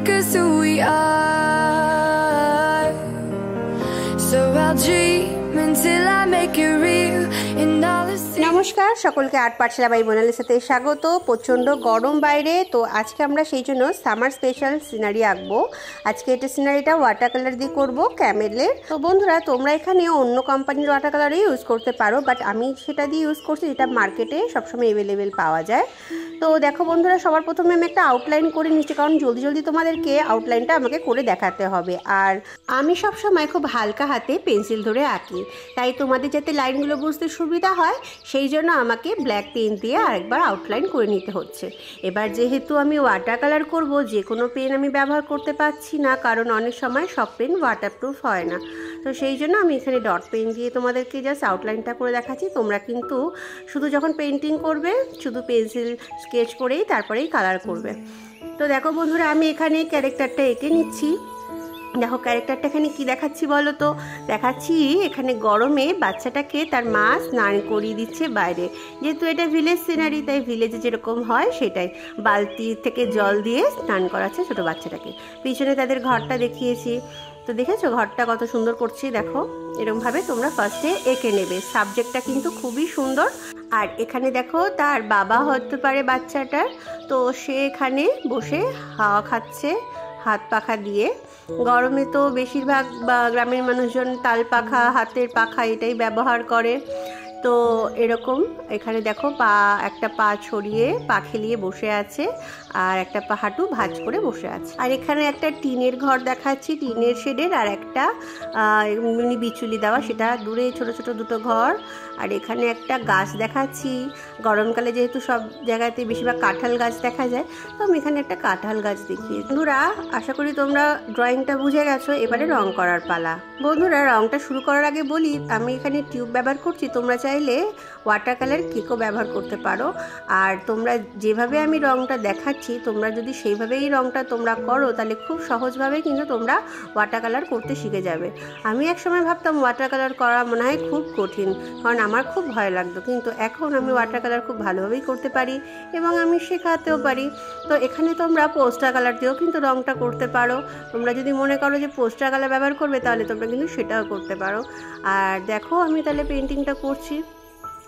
make us who we are. So I'll dream until I make it real and all the নমস্কার সকলকে art Pathsala by মোনালির সাথে স্বাগত। প্রচণ্ড গরম বাইরে, তো আজকে আমরা সেই জন্য সামার স্পেশাল সিনারি আঁকবো। আজকে এটা সিনারিটা ওয়াটার কালার দিয়ে করবো, ক্যামেলের। তো বন্ধুরা, তোমরা এখানে অন্য কোম্পানির ওয়াটার কালারই ইউজ করতে পারো, বাট আমি সেটা দিয়ে ইউজ করছি যেটা মার্কেটে সবসময় অ্যাভেলেবেল পাওয়া যায়। তো দেখো বন্ধুরা, সবার প্রথমে আমি একটা আউটলাইন করে নিচ্ছি, কারণ জলদি জলদি তোমাদেরকে আউটলাইনটা আমাকে করে দেখাতে হবে। আর আমি সবসময় খুব হালকা হাতে পেন্সিল ধরে আঁকি, তাই তোমাদের যাতে লাইনগুলো বুঝতে সুবিধা হয় সেই জন্য আমাকে ব্ল্যাক পেন দিয়ে আরেকবার আউটলাইন করে নিতে হচ্ছে। এবার যেহেতু আমি ওয়াটার কালার করব, যে কোনো পেন আমি ব্যবহার করতে পারছি না, কারণ অনেক সময় সব পেন ওয়াটারপ্রুফ হয় না। তো সেই জন্য আমি এখানে ডট পেন দিয়ে তোমাদেরকে জাস্ট আউটলাইনটা করে দেখাচ্ছি। তোমরা কিন্তু শুধু যখন পেন্টিং করবে শুধু পেন্সিল স্কেচ করেই তারপরেই কালার করবে। তো দেখো বন্ধুরা, আমি এখানে ক্যারেক্টারটা এঁকে নিচ্ছি। দেখো ক্যারেক্টারটা এখানে কি দেখাচ্ছি বলো তো? দেখাচ্ছি এখানে গরমে বাচ্চাটাকে তার মা স্নান করিয়ে দিচ্ছে বাইরে। যেহেতু এটা ভিলেজ সিনারি, তাই ভিলেজে যেরকম হয় সেটাই, বালতি থেকে জল দিয়ে স্নান করাচ্ছে ছোটো বাচ্চাটাকে। পিছনে তাদের ঘরটা দেখিয়েছি, তো দেখেছো ঘরটা কত সুন্দর করছি। দেখো এরকমভাবে তোমরা ফার্স্টে এঁকে নেবে। সাবজেক্টটা কিন্তু খুবই সুন্দর। আর এখানে দেখো তার বাবা হতে পারে বাচ্চাটার, তো সে এখানে বসে হাওয়া খাচ্ছে হাত পাখা দিয়ে। গরমে তো বেশিরভাগ গ্রামের মানুষজন তাল পাখা, হাতের পাখা এটাই ব্যবহার করে। তো এরকম এখানে দেখো একটা পা ছড়িয়ে পা খেলিয়ে বসে আছে, আর একটা পা হাঁটু ভাঁজ করে বসে আছে। আর এখানে একটা টিনের ঘর দেখাচ্ছি, টিনের শেডের, আর একটা বিচুলি দেওয়া, সেটা দূরে ছোট ছোট দুটো ঘর। আর এখানে একটা গাছ দেখাচ্ছি। গরমকালে যেহেতু সব জায়গাতে বেশিরভাগ কাঁঠাল গাছ দেখা যায়, তো আমি এখানে একটা কাঁঠাল গাছ দেখিয়ে। বন্ধুরা, আশা করি তোমরা ড্রয়িংটা বুঝে গেছো। এবারে রং করার পালা। বন্ধুরা, রংটা শুরু করার আগে বলি, আমি এখানে টিউব ব্যবহার করছি, তোমরা চাইলে ওয়াটার কালার কেকও ব্যবহার করতে পারো। আর তোমরা যেভাবে আমি রংটা দেখাচ্ছি, তোমরা যদি সেইভাবেই রংটা তোমরা করো, তাহলে খুব সহজভাবে কিন্তু তোমরা ওয়াটার কালার করতে শিখে যাবে। আমি একসময় ভাবতাম ওয়াটার কালার করা মনে হয় খুব কঠিন, কারণ আমার খুব ভয় লাগতো, কিন্তু এখন আমি ওয়াটার কালার খুব ভালোভাবেই করতে পারি এবং আমি শেখাতেও পারি। তো এখানে তোমরা পোস্টার কালার দিয়েও কিন্তু রংটা করতে পারো। তোমরা যদি মনে করো যে পোস্টার কালার ব্যবহার করবে, তাহলে তোমরা কিন্তু সেটাও করতে পারো। আর দেখো আমি তাহলে পেন্টিংটা করছি।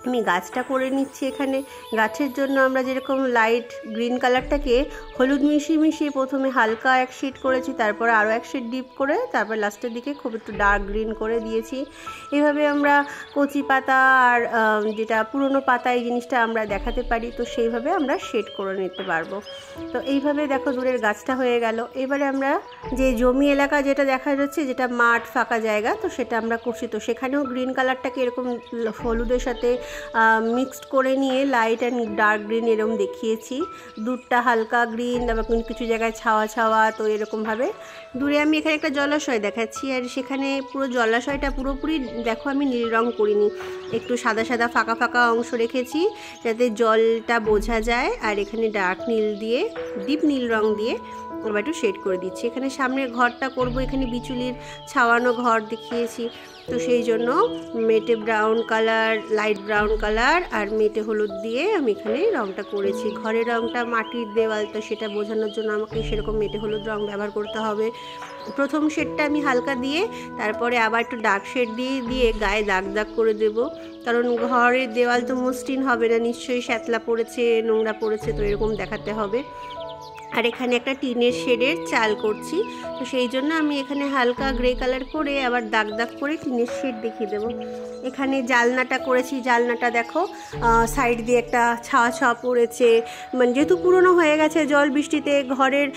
আমি গাছটা করে নিচ্ছি। এখানে গাছের জন্য আমরা যেরকম লাইট গ্রিন কালারটাকে হলুদ মিশিয়ে মিশিয়ে প্রথমে হালকা এক শেড করেছি, তারপরে আরও এক শেড ডিপ করে, তারপর লাস্টের দিকে খুব একটু ডার্ক গ্রিন করে দিয়েছি। এইভাবে আমরা কচি পাতা আর যেটা পুরনো পাতা, এই জিনিসটা আমরা দেখাতে পারি, তো সেইভাবে আমরা শেড করে নিতে পারবো। তো এইভাবে দেখো দূরের গাছটা হয়ে গেল। এবারে আমরা যে জমি এলাকা যেটা দেখা যাচ্ছে, যেটা মাঠ ফাঁকা জায়গা, তো সেটা আমরা করছি। তো সেখানেও গ্রিন কালারটাকে এরকম হলুদের সাথে মিক্সড করে নিয়ে লাইট অ্যান্ড ডার্ক গ্রিন এরকম দেখিয়েছি। দূরটা হালকা গ্রিন, আবার কিছু জায়গায় ছাওয়া ছাওয়া, তো এরকমভাবে। দূরে আমি এখানে একটা জলাশয় দেখাচ্ছি, আর সেখানে পুরো জলাশয়টা পুরোপুরি দেখো আমি নীল রং করিনি, একটু সাদা সাদা ফাঁকা ফাঁকা অংশ রেখেছি যাতে জলটা বোঝা যায়। আর এখানে ডার্ক নীল দিয়ে, ডিপ নীল রং দিয়ে আবার একটু শেড করে দিচ্ছি। এখানে সামনের ঘরটা করব, এখানে বিচুলির ছাওয়ানো ঘর দেখিয়েছি, তো সেই জন্য মেটে brown colour, light brown colour আর মেটে হলুদ দিয়ে আমি এখানে রংটা করেছি। ঘরের রংটা মাটির দেওয়াল, তো সেটা বোঝানোর জন্য আমাকে সেরকম মেটে হলুদ রং ব্যবহার করতে হবে। প্রথম শেডটা আমি হালকা দিয়ে তারপরে আবার একটু ডার্ক শেড দিয়ে গায়ে দাগ দাগ করে দেব, কারণ ঘরের দেওয়াল তো মসৃণ হবে না, নিশ্চয়ই শ্যাতলা পড়েছে, নোংরা পড়েছে, তো এরকম দেখাতে হবে। আর এখানে একটা টিনের শেডের চাল করছি, তো সেই জন্য আমি এখানে হালকা গ্রে কালার করে আবার দাগ দাগ করে টিনের শেড দেখিয়ে দেবো। এখানে জালনাটা করেছি, জালনাটা দেখো সাইড দিয়ে একটা ছাওয়া ছাওয়া পড়েছে, মানে যেহেতু পুরনো হয়ে গেছে, জল বৃষ্টিতে ঘরের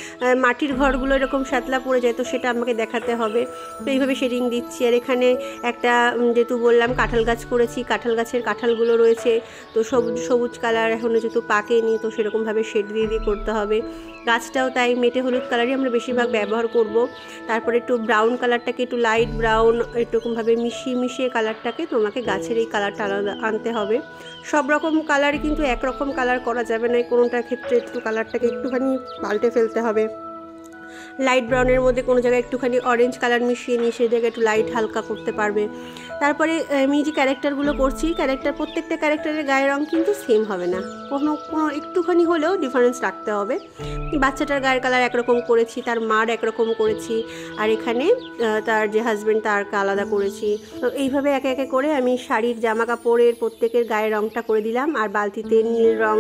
মাটির ঘরগুলো এরকম শ্যাতলা পড়ে যায়, তো সেটা আমাকে দেখাতে হবে, তো এইভাবে শেডিং দিচ্ছি। আর এখানে একটা যেহেতু বললাম কাঁঠাল গাছ করেছি, কাঁঠাল গাছের কাঁঠালগুলো রয়েছে, তো সবুজ কালার এখনও যেহেতু পাকেনি, তো সেরকমভাবে শেড দিয়ে করতে হবে। গাছটাও তাই মেটে হলুদ কালারই আমরা বেশিরভাগ ব্যবহার করব। তারপরে একটু ব্রাউন কালারটাকে একটু লাইট ব্রাউন এরকমভাবে মিশিয়ে মিশিয়ে কালারটাকে তোমাকে গাছের এই কালারটা আলাদা আনতে হবে। সব রকম কালারই কিন্তু একরকম কালার করা যাবে না, কোনোটার ক্ষেত্রে একটু কালারটাকে একটুখানি পাল্টে ফেলতে হবে। লাইট ব্রাউনের মধ্যে কোনো জায়গায় একটুখানি অরেঞ্জ কালার মিশিয়ে নিয়ে সেই জায়গায় একটু লাইট হালকা করতে পারবে। তারপরে আমি যে ক্যারেক্টারগুলো করছি, প্রত্যেকটা ক্যারেক্টারের গায়ের রং কিন্তু সেম হবে না, কোনো একটুখানি হলেও ডিফারেন্স রাখতে হবে। বাচ্চাটার গায়ের কালার একরকম করেছি, তার মার একরকম করেছি, আর এখানে তার যে হাজব্যান্ড তারকে আলাদা করেছি। তো এইভাবে একে একে করে আমি শাড়ির জামা কাপড়ের প্রত্যেকের গায়ের রংটা করে দিলাম, আর বালতিতে নীল রং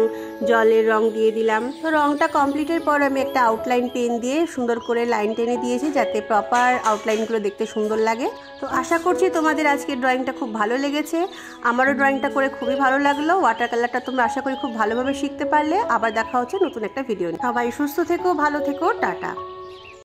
জলের রং দিয়ে দিলাম। তো রংটা কমপ্লিটের পর আমি একটা আউটলাইন পেন দিয়ে সুন্দর করে লাইন টেনে দিয়েছি, যাতে প্রপার আউটলাইনগুলো দেখতে সুন্দর লাগে। তো আশা করছি তোমাদের আজকের ড্রয়িংটা খুব ভালো লেগেছে। আমারও ড্রয়িংটা করে খুবই ভালো লাগলো। ওয়াটার কালারটা তোমরা আশা করি খুব ভালোভাবে শিখতে পারলে। আবার দেখা হচ্ছে নতুন একটা ভিডিও। সবাই সুস্থ থেকো, ভালো থেকো, টাটা।